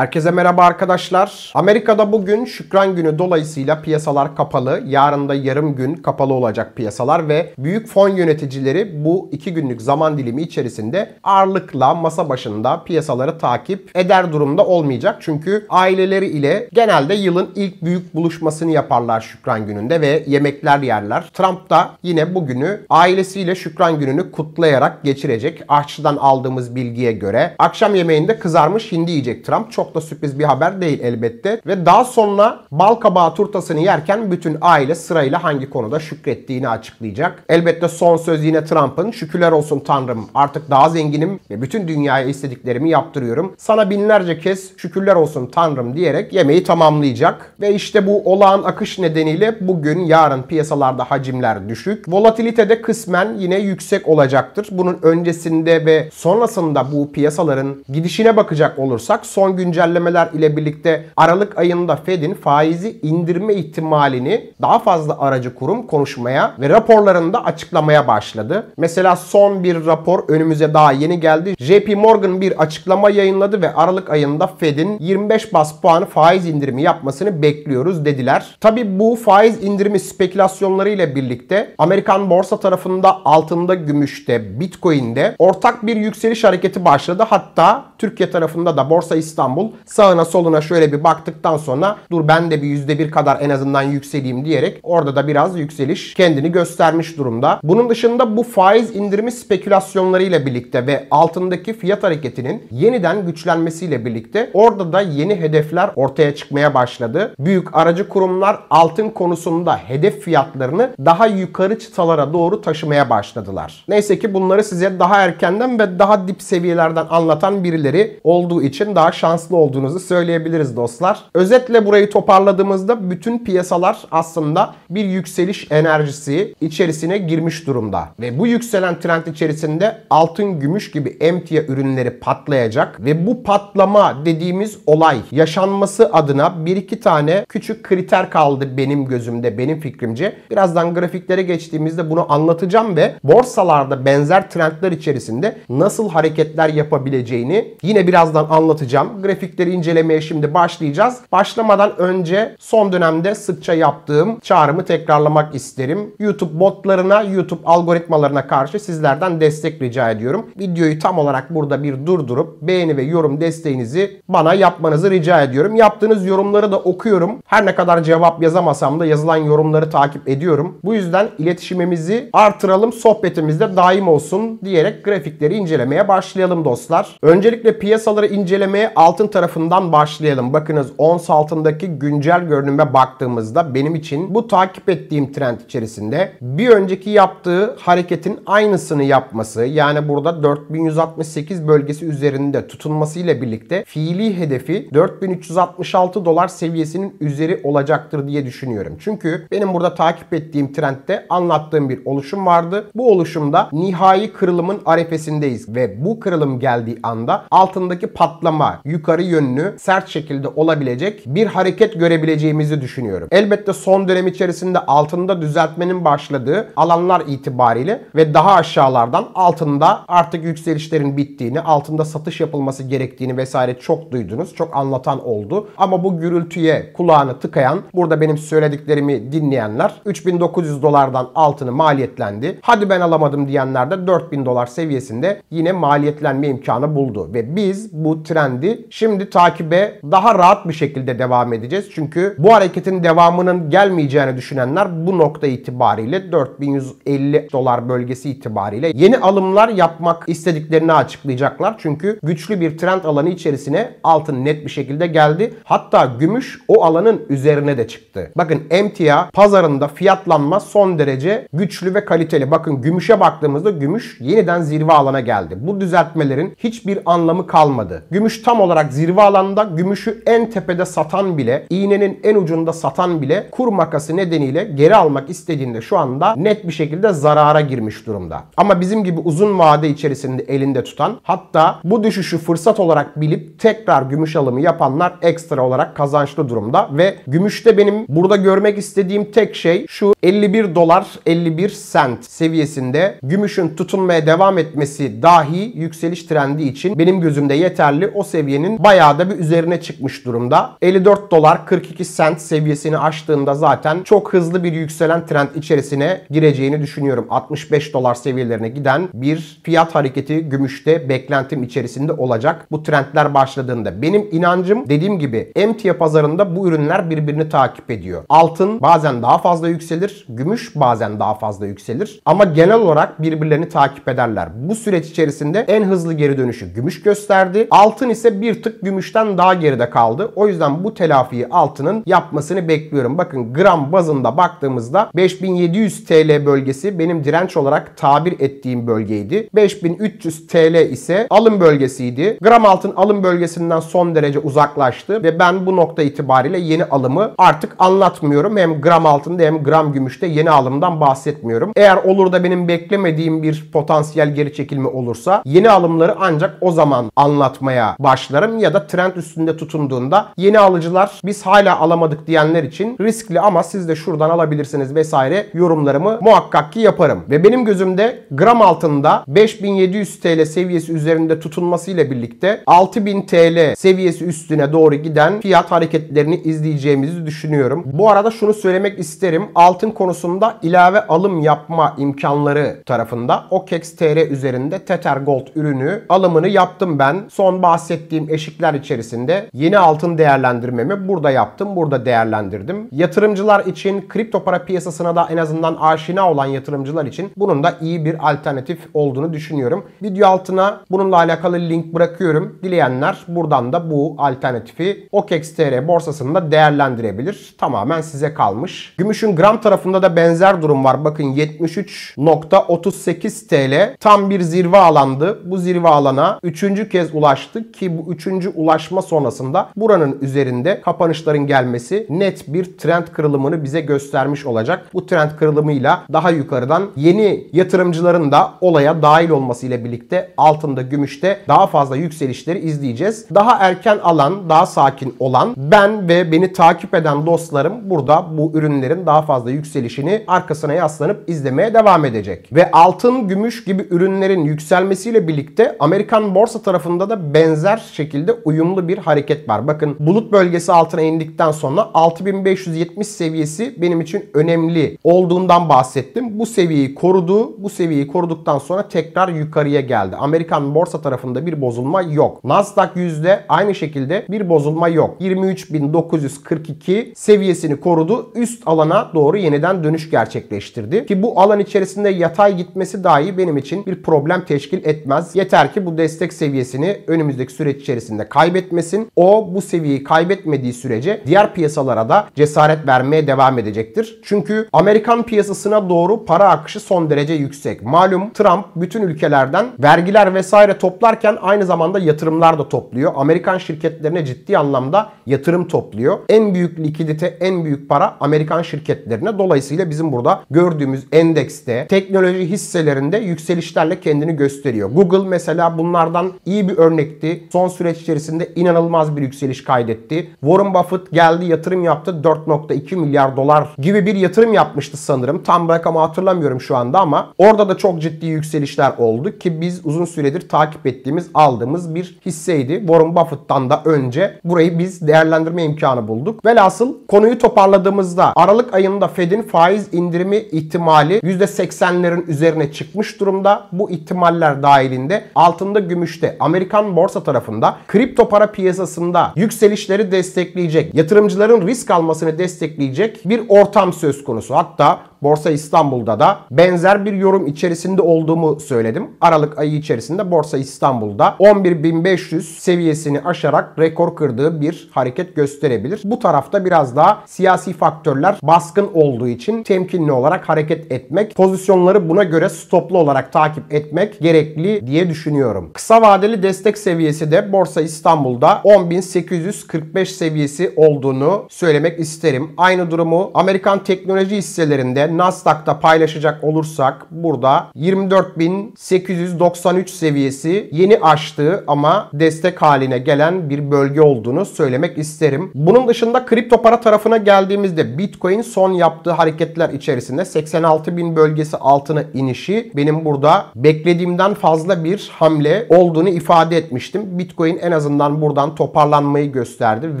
Herkese merhaba arkadaşlar. Amerika'da bugün Şükran Günü dolayısıyla piyasalar kapalı. Yarın da yarım gün kapalı olacak piyasalar ve büyük fon yöneticileri bu 2 günlük zaman dilimi içerisinde ağırlıkla masa başında piyasaları takip eder durumda olmayacak. Çünkü aileleri ile genelde yılın ilk büyük buluşmasını yaparlar Şükran Günü'nde ve yemekler yerler. Trump da yine bugünü ailesiyle Şükran Günü'nü kutlayarak geçirecek. Aşçıdan aldığımız bilgiye göre akşam yemeğinde kızarmış hindi yiyecek Trump. Çok da sürpriz bir haber değil elbette. Ve daha sonra bal kabağı turtasını yerken bütün aile sırayla hangi konuda şükrettiğini açıklayacak. Elbette son söz yine Trump'ın. Şükürler olsun Tanrım, artık daha zenginim ve bütün dünyaya istediklerimi yaptırıyorum. Sana binlerce kez şükürler olsun Tanrım diyerek yemeği tamamlayacak. Ve işte bu olağan akış nedeniyle bugün yarın piyasalarda hacimler düşük. Volatilite de kısmen yine yüksek olacaktır. Bunun öncesinde ve sonrasında bu piyasaların gidişine bakacak olursak son güncellemeler ile birlikte Aralık ayında Fed'in faizi indirme ihtimalini daha fazla aracı kurum konuşmaya ve raporlarında açıklamaya başladı. Mesela son bir rapor önümüze daha yeni geldi. JP Morgan bir açıklama yayınladı ve Aralık ayında Fed'in 25 bas puanı faiz indirimi yapmasını bekliyoruz dediler. Tabi bu faiz indirimi spekülasyonları ile birlikte Amerikan borsa tarafında altında, gümüşte, Bitcoin'de ortak bir yükseliş hareketi başladı. Hatta Türkiye tarafında da Borsa İstanbul sağına soluna şöyle bir baktıktan sonra dur ben de bir %1 kadar en azından yükseleyim diyerek orada da biraz yükseliş kendini göstermiş durumda. Bunun dışında bu faiz indirimi spekülasyonları ile birlikte ve altındaki fiyat hareketinin yeniden güçlenmesiyle birlikte orada da yeni hedefler ortaya çıkmaya başladı. Büyük aracı kurumlar altın konusunda hedef fiyatlarını daha yukarı çıtalara doğru taşımaya başladılar. Neyse ki bunları size daha erkenden ve daha dip seviyelerden anlatan birileri olduğu için daha şanslı olduğunuzu söyleyebiliriz dostlar. Özetle burayı toparladığımızda bütün piyasalar aslında bir yükseliş enerjisi içerisine girmiş durumda. Ve bu yükselen trend içerisinde altın, gümüş gibi emtia ürünleri patlayacak ve bu patlama dediğimiz olay yaşanması adına bir iki tane küçük kriter kaldı benim gözümde, benim fikrimce. Birazdan grafiklere geçtiğimizde bunu anlatacağım ve borsalarda benzer trendler içerisinde nasıl hareketler yapabileceğini yine birazdan anlatacağım. Grafikleri incelemeye şimdi başlayacağız. Başlamadan önce son dönemde sıkça yaptığım çağrımı tekrarlamak isterim. YouTube botlarına, YouTube algoritmalarına karşı sizlerden destek rica ediyorum. Videoyu tam olarak burada bir durdurup beğeni ve yorum desteğinizi bana yapmanızı rica ediyorum. Yaptığınız yorumları da okuyorum. Her ne kadar cevap yazamasam da yazılan yorumları takip ediyorum. Bu yüzden iletişimimizi artıralım, sohbetimizde daim olsun diyerek grafikleri incelemeye başlayalım dostlar. Öncelikle piyasaları incelemeye altın tarafından başlayalım. Bakınız ons altındaki güncel görünüme baktığımızda benim için bu takip ettiğim trend içerisinde bir önceki yaptığı hareketin aynısını yapması, yani burada 4168 bölgesi üzerinde tutunması ile birlikte fiili hedefi 4366 dolar seviyesinin üzeri olacaktır diye düşünüyorum. Çünkü benim burada takip ettiğim trendde anlattığım bir oluşum vardı. Bu oluşumda nihai kırılımın arefesindeyiz ve bu kırılım geldiği anda altındaki patlama yukarı yönlü sert şekilde olabilecek bir hareket görebileceğimizi düşünüyorum. Elbette son dönem içerisinde altında düzeltmenin başladığı alanlar itibariyle ve daha aşağılardan altında artık yükselişlerin bittiğini, altında satış yapılması gerektiğini vesaire çok duydunuz. Çok anlatan oldu. Ama bu gürültüye kulağını tıkayan, burada benim söylediklerimi dinleyenler 3900 dolardan altını maliyetlendi. Hadi ben alamadım diyenler de 4000 dolar seviyesinde yine maliyetlenme imkanı buldu. Ve biz bu trendi şimdi takibe daha rahat bir şekilde devam edeceğiz. Çünkü bu hareketin devamının gelmeyeceğini düşünenler bu nokta itibariyle 4150 dolar bölgesi itibariyle yeni alımlar yapmak istediklerini açıklayacaklar. Çünkü güçlü bir trend alanı içerisine altın net bir şekilde geldi. Hatta gümüş o alanın üzerine de çıktı. Bakın emtia pazarında fiyatlanma son derece güçlü ve kaliteli. Bakın gümüşe baktığımızda gümüş yeniden zirve alana geldi. Bu düzeltmelerin hiçbir anlamı kalmadı. Gümüş tam olarak zirve alanında, gümüşü en tepede satan bile, iğnenin en ucunda satan bile kur makası nedeniyle geri almak istediğinde şu anda net bir şekilde zarara girmiş durumda. Ama bizim gibi uzun vade içerisinde elinde tutan, hatta bu düşüşü fırsat olarak bilip tekrar gümüş alımı yapanlar ekstra olarak kazançlı durumda ve gümüşte benim burada görmek istediğim tek şey şu: 51 dolar 51 sent seviyesinde gümüşün tutunmaya devam etmesi dahi yükseliş trendi için benim gözümde yeterli. O seviyenin bayağı da bir üzerine çıkmış durumda. 54 dolar 42 sent seviyesini aştığında zaten çok hızlı bir yükselen trend içerisine gireceğini düşünüyorum. 65 dolar seviyelerine giden bir fiyat hareketi gümüşte beklentim içerisinde olacak bu trendler başladığında. Benim inancım, dediğim gibi, emtia pazarında bu ürünler birbirini takip ediyor. Altın bazen daha fazla yükselir, gümüş bazen daha fazla yükselir ama genel olarak birbirlerini takip ederler. Bu süreç içerisinde en hızlı geri dönüşü gümüş gösterdi. Altın ise bir tık gümüşten daha geride kaldı. O yüzden bu telafiyi altının yapmasını bekliyorum. Bakın, gram bazında baktığımızda 5700 TL bölgesi benim direnç olarak tabir ettiğim bölgeydi. 5300 TL ise alım bölgesiydi. Gram altın alım bölgesinden son derece uzaklaştı ve ben bu nokta itibariyle yeni alımı artık anlatmıyorum. Hem gram altında hem gram gümüşte yeni alımdan bahsetmiyorum. Eğer olur da benim beklemediğim bir potansiyel geri çekilme olursa yeni alımları ancak o zaman anlatmaya başlarım ya da trend üstünde tutunduğunda yeni alıcılar biz hala alamadık diyenler için riskli ama siz de şuradan alabilirsiniz vesaire yorumlarımı muhakkak ki yaparım. Ve benim gözümde gram altında 5700 TL seviyesi üzerinde tutunmasıyla birlikte 6000 TL seviyesi üstüne doğru giden fiyat hareketlerini izleyeceğimizi düşünüyorum. Bu arada şunu söylemek isterim. Altın konusunda ilave alım yapma imkanları tarafında OKEX.TR üzerinde Tether Gold ürünü alımını yaptım ben. Son bahsettiğim eşikler içerisinde yeni altın değerlendirmemi burada yaptım. Burada değerlendirdim. Yatırımcılar için, kripto para piyasasına da en azından aşina olan yatırımcılar için bunun da iyi bir alternatif olduğunu düşünüyorum. Video altına bununla alakalı link bırakıyorum. Dileyenler buradan da bu alternatifi OKEX.TR borsasında değerlendirebilir. Tamamen size kalmış. Gümüşün gram tarafında da benzer durum var. Bakın 73.38 TL tam bir zirve alandı. Bu zirve alana 3. kez ulaştık ki bu 3. ulaşma sonrasında buranın üzerinde kapanışların gelmesi net bir trend kırılımını bize göstermiş olacak. Bu trend kırılımıyla daha yukarıdan yeni yatırımcıların da olaya dahil olmasıyla birlikte altında, gümüşte daha fazla yükselişleri izleyeceğiz. Daha erken alan, daha sakin olan ben ve beni takip eden dostlarım burada bu ürünlerin daha fazla yükselişini arkasına yaslanıp izlemeye devam edecek. Ve altın, gümüş gibi ürünlerin yükselmesiyle birlikte Amerikan borsa tarafında da benzer şekilde uyumlu bir hareket var. Bakın, bulut bölgesi altına indikten sonra 6570 seviyesi benim için önemli olduğundan bahsettim. Bu seviyeyi korudu. Bu seviyeyi koruduktan sonra tekrar yukarıya geldi. Amerikan borsa tarafında bir bozulma yok. Nasdaq yüzde aynı şekilde bir bozulma yok. 23.942 seviyesini korudu. Üst alana doğru yeniden dönüş gerçekleştirdi. Ki bu alan içerisinde yatay gitmesi dahi benim için bir problem teşkil etmez. Yeter ki bu destek seviyesini önümüzdeki süreç içerisinde kaybetmesin. O bu seviyeyi kaybetmediği sürece diğer piyasalara da cesaret vermeye devam edecektir. Çünkü Amerikan piyasasına doğru para akışı son derece yüksek. Malum Trump bütün ülkelerden vergiler vesaire toplarken aynı zamanda yatırımlar da topluyor. Amerikan şirketlerine ciddi anlamda yatırım topluyor. En büyük likidite, en büyük para Amerikan şirketlerine. Dolayısıyla bizim burada gördüğümüz endekste, teknoloji hisselerinde yükselişlerle kendini gösteriyor. Google mesela bunlardan iyi bir örnekti. Son süreç içerisinde inanılmaz bir yükseliş kaydetti. Warren Buffett geldi, yatırım yaptı. 4.2 milyar dolar gibi bir yatırım yapmıştı sanırım. Tam rakamı hatırlamıyorum şu anda ama orada da çok ciddi yükselişler oldu ki biz uzun süredir takip ettiğimiz, aldığımız bir hisseydi. Warren Buffett'tan da önce burayı biz değerlendirme imkanı bulduk. Velhasıl konuyu toparladığımızda Aralık ayında Fed'in faiz indirimi ihtimali %80'lerin üzerine çıkmış durumda. Bu ihtimaller dahilinde altında, gümüşte, Amerikan borsa tarafında, kripto para piyasasında yükselişleri destekleyecek, yatırımcıların risk almasını destekleyecek bir ortam söz konusu. Hatta Borsa İstanbul'da da benzer bir yorum içerisinde olduğumu söyledim. Aralık ayı içerisinde Borsa İstanbul'da 11.500 seviyesini aşarak rekor kırdığı bir hareket gösterebilir. Bu tarafta biraz daha siyasi faktörler baskın olduğu için temkinli olarak hareket etmek, pozisyonları buna göre stoplu olarak takip etmek gerekli diye düşünüyorum. Kısa vadeli destek seviyesi de Borsa İstanbul'da 10.845 seviyesi olduğunu söylemek isterim. Aynı durumu Amerikan teknoloji hisselerinde ve Nasdaq'ta paylaşacak olursak burada 24.893 seviyesi yeni aştığı ama destek haline gelen bir bölge olduğunu söylemek isterim. Bunun dışında kripto para tarafına geldiğimizde Bitcoin son yaptığı hareketler içerisinde 86.000 bölgesi altına inişi benim burada beklediğimden fazla bir hamle olduğunu ifade etmiştim. Bitcoin en azından buradan toparlanmayı gösterdi.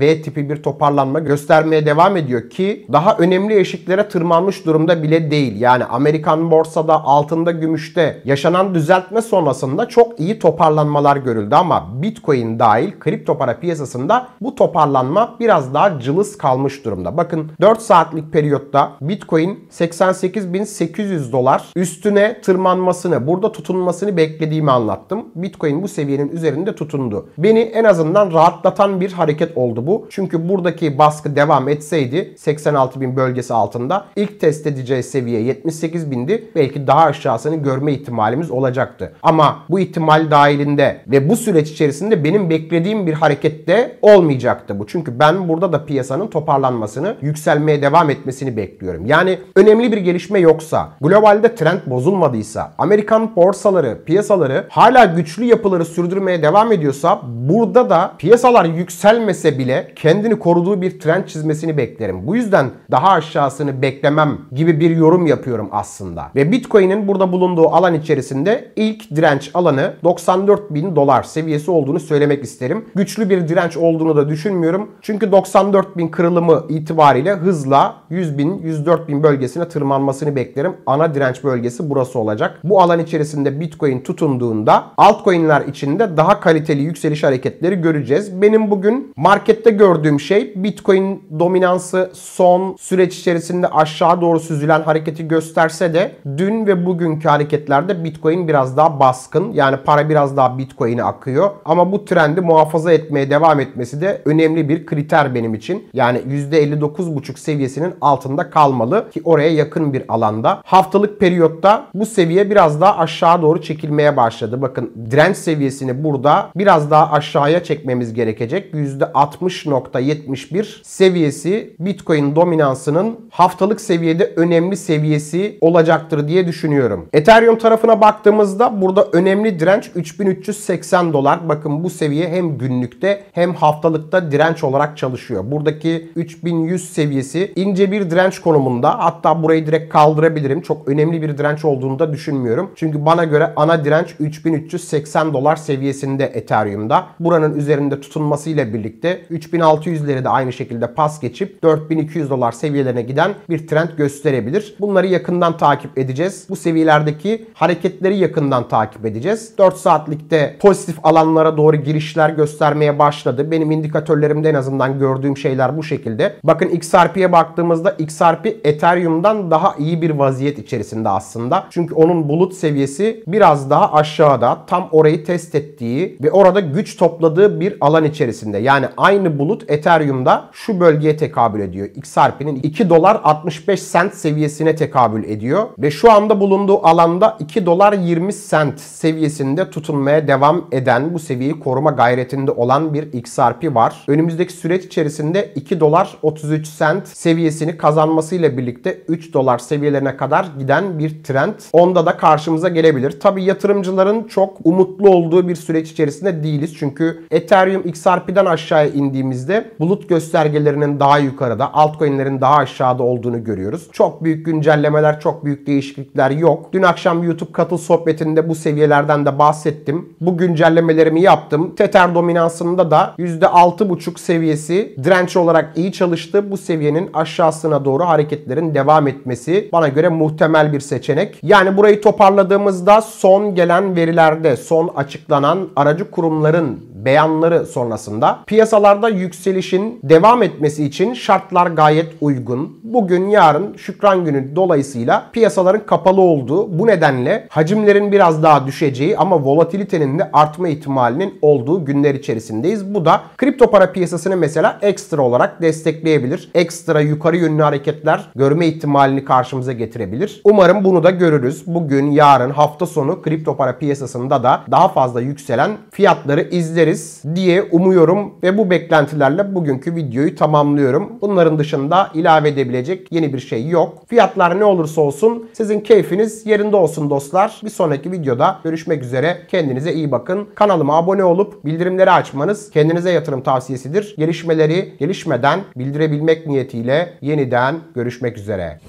V tipi bir toparlanma göstermeye devam ediyor ki daha önemli eşiklere tırmanmış durumda bile değil. Yani Amerikan borsada, altında, gümüşte yaşanan düzeltme sonrasında çok iyi toparlanmalar görüldü ama Bitcoin dahil kripto para piyasasında bu toparlanma biraz daha cılız kalmış durumda. Bakın 4 saatlik periyotta Bitcoin 88.800 dolar üstüne tırmanmasını, burada tutunmasını beklediğimi anlattım. Bitcoin bu seviyenin üzerinde tutundu. Beni en azından rahatlatan bir hareket oldu bu. Çünkü buradaki baskı devam etseydi 86.000 bölgesi altında ilk test edeceği seviye 78.000'di. Belki daha aşağısını görme ihtimalimiz olacaktı. Ama bu ihtimal dahilinde ve bu süreç içerisinde benim beklediğim bir harekette olmayacaktı bu. Çünkü ben burada da piyasanın toparlanmasını, yükselmeye devam etmesini bekliyorum. Yani önemli bir gelişme yoksa, globalde trend bozulmadıysa, Amerikan borsaları, piyasaları hala güçlü yapıları sürdürmeye devam ediyorsa burada da piyasalar yükselmese bile kendini koruduğu bir trend çizmesini beklerim. Bu yüzden daha aşağısını beklemem gibi bir yorum yapıyorum aslında. Ve Bitcoin'in burada bulunduğu alan içerisinde ilk direnç alanı 94.000 dolar seviyesi olduğunu söylemek isterim. Güçlü bir direnç olduğunu da düşünmüyorum. Çünkü 94.000 kırılımı itibariyle hızla 100.000, 104.000 bölgesine tırmanmasını beklerim. Ana direnç bölgesi burası olacak. Bu alan içerisinde Bitcoin tutunduğunda altcoin'ler içinde daha kaliteli yükseliş hareketleri göreceğiz. Benim bugün markette gördüğüm şey Bitcoin dominansı son süreç içerisinde aşağı doğru süzülen hareketi gösterse de dün ve bugünkü hareketlerde Bitcoin biraz daha baskın. Yani para biraz daha Bitcoin'e akıyor. Ama bu trendi muhafaza etmeye devam etmesi de önemli bir kriter benim için. Yani %59,5 seviyesinin altında kalmalı ki oraya yakın bir alanda. Haftalık periyotta bu seviye biraz daha aşağı doğru çekilmeye başladı. Bakın direnç seviyesini burada biraz daha aşağıya çekmemiz gerekecek. %60,71 seviyesi Bitcoin dominansının haftalık seviyede önemli seviyesi olacaktır diye düşünüyorum. Ethereum tarafına baktığımızda burada önemli direnç 3380 dolar. Bakın bu seviye hem günlükte hem haftalıkta direnç olarak çalışıyor. Buradaki 3100 seviyesi ince bir direnç konumunda. Hatta burayı direkt kaldırabilirim. Çok önemli bir direnç olduğunu da düşünmüyorum. Çünkü bana göre ana direnç 3380 dolar seviyesinde Ethereum'da. Buranın üzerinde tutunmasıyla birlikte 3600'leri de aynı şekilde pas geçip 4200 dolar seviyelerine giden bir trend gösterebilir. Bunları yakından takip edeceğiz. Bu seviyelerdeki hareketleri yakından takip edeceğiz. 4 saatlikte pozitif alanlara doğru girişler göstermeye başladı. Benim indikatörlerimde en azından gördüğüm şeyler bu şekilde. Bakın XRP'ye baktığımızda XRP Ethereum'dan daha iyi bir vaziyet içerisinde aslında. Çünkü onun bulut seviyesi biraz daha aşağıda. Tam orayı test ettiği ve orada güç topladığı bir alan içerisinde. Yani aynı bulut Ethereum'da şu bölgeye tekabül ediyor. XRP'nin 2 dolar 65 sent seviyesine tekabül ediyor. Ve şu anda bulunduğu alanda 2 dolar 20 sent seviyesinde tutunmaya devam eden, bu seviyeyi koruma gayretinde olan bir XRP var. Önümüzdeki süreç içerisinde 2 dolar 33 sent seviyesini kazanmasıyla birlikte 3 dolar seviyelerine kadar giden bir trend onda da karşımıza gelebilir. Tabii yatırımcıların çok umutlu olduğu bir süreç içerisinde değiliz. Çünkü Ethereum XRP'den aşağıya indiğimizde bulut göstergelerinin daha yukarıda, altcoin'lerin daha aşağıda olduğunu görüyoruz. Çok büyük güncellemeler, çok büyük değişiklikler yok. Dün akşam YouTube katıl sohbetinde bu seviyelerden de bahsettim. Bu güncellemelerimi yaptım. Tether dominansında da %6,5 seviyesi direnç olarak iyi çalıştı. Bu seviyenin aşağısına doğru hareketlerin devam etmesi bana göre muhtemel bir seçenek. Yani burayı toparladığımızda son gelen verilerde, son açıklanan aracı kurumların beyanları sonrasında piyasalarda yükselişin devam etmesi için şartlar gayet uygun. Bugün, yarın Şükran Günü dolayısıyla piyasaların kapalı olduğu, bu nedenle hacimlerin biraz daha düşeceği ama volatilitenin de artma ihtimalinin olduğu günler içerisindeyiz. Bu da kripto para piyasasını mesela ekstra olarak destekleyebilir. Ekstra yukarı yönlü hareketler görme ihtimalini karşımıza getirebilir. Umarım bunu da görürüz. Bugün, yarın, hafta sonu kripto para piyasasında da daha fazla yükselen fiyatları izleriz diye umuyorum ve bu beklentilerle bugünkü videoyu tamamlıyorum. Bunların dışında ilave edebilecek yeni bir şey yok. yok. Fiyatlar ne olursa olsun sizin keyfiniz yerinde olsun dostlar. Bir sonraki videoda görüşmek üzere. Kendinize iyi bakın. Kanalıma abone olup bildirimleri açmanız kendinize yatırım tavsiyesidir. Gelişmeleri gelişmeden bildirebilmek niyetiyle yeniden görüşmek üzere.